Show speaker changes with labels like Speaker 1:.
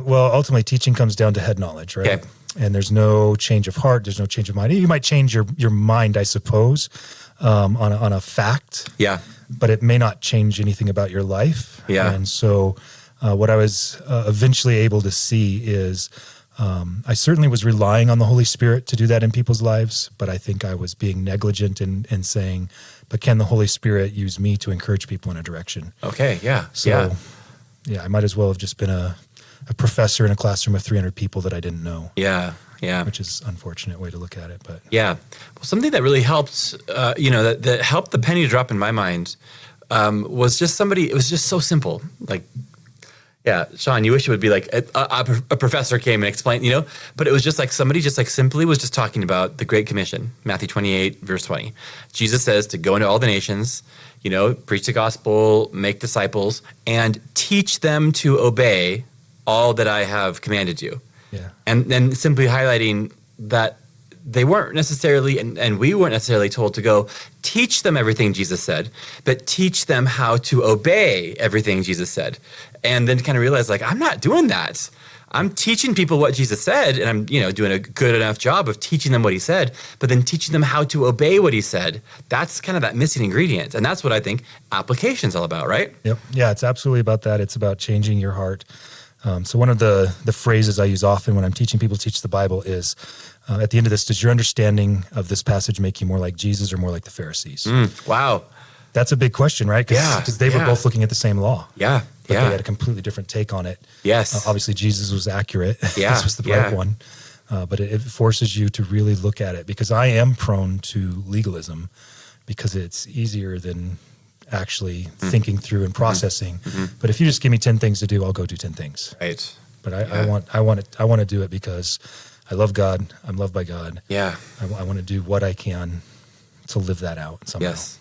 Speaker 1: well, ultimately teaching comes down to head knowledge, right?
Speaker 2: Okay.
Speaker 1: And there's no change of heart. There's no change of mind. You might change your mind, I suppose, on a fact.
Speaker 2: Yeah.
Speaker 1: But it may not change anything about your life.
Speaker 2: Yeah.
Speaker 1: And so what I was eventually able to see is I certainly was relying on the Holy Spirit to do that in people's lives, but I think I was being negligent in saying, but can the Holy Spirit use me to encourage people in a direction?
Speaker 2: Okay. Yeah.
Speaker 1: So, yeah, I might as well have just been a professor in a classroom of 300 people that I didn't know.
Speaker 2: Yeah. Yeah.
Speaker 1: Which is an unfortunate way to look at it, but
Speaker 2: yeah. Well, something that really helped, that helped the penny drop in my mind was just somebody. It was just so simple. Like, yeah, Shaun, you wish it would be like a professor came and explained, but it was just like somebody just like simply was just talking about the Great Commission, Matthew 28, verse 20. Jesus says to go into all the nations, preach the gospel, make disciples, and teach them to obey all that I have commanded you.
Speaker 1: yeah,
Speaker 2: And then simply highlighting that they weren't necessarily, and we weren't necessarily told to go teach them everything Jesus said, but teach them how to obey everything Jesus said. And then kind of realize, like, I'm not doing that. I'm teaching people what Jesus said, and I'm, doing a good enough job of teaching them what he said, but then teaching them how to obey what he said. That's kind of that missing ingredient. And that's what I think application is all about, right?
Speaker 1: Yep. Yeah, it's absolutely about that. It's about changing your heart. So one of the phrases I use often when I'm teaching people to teach the Bible is, at the end of this, does your understanding of this passage make you more like Jesus or more like the Pharisees?
Speaker 2: Wow.
Speaker 1: That's a big question, right? Because they were both looking at the same law.
Speaker 2: Yeah.
Speaker 1: But they had a completely different take on it.
Speaker 2: Yes.
Speaker 1: Obviously, Jesus was accurate.
Speaker 2: Yeah.
Speaker 1: This was the right one. But it forces you to really look at it, because I am prone to legalism because it's easier than actually thinking through and processing. But if you just give me 10 things to do, I'll go do 10 things.
Speaker 2: Right.
Speaker 1: But I want to do it because I love God. I'm loved by God.
Speaker 2: Yeah.
Speaker 1: I want to do what I can to live that out somehow.
Speaker 2: Yes.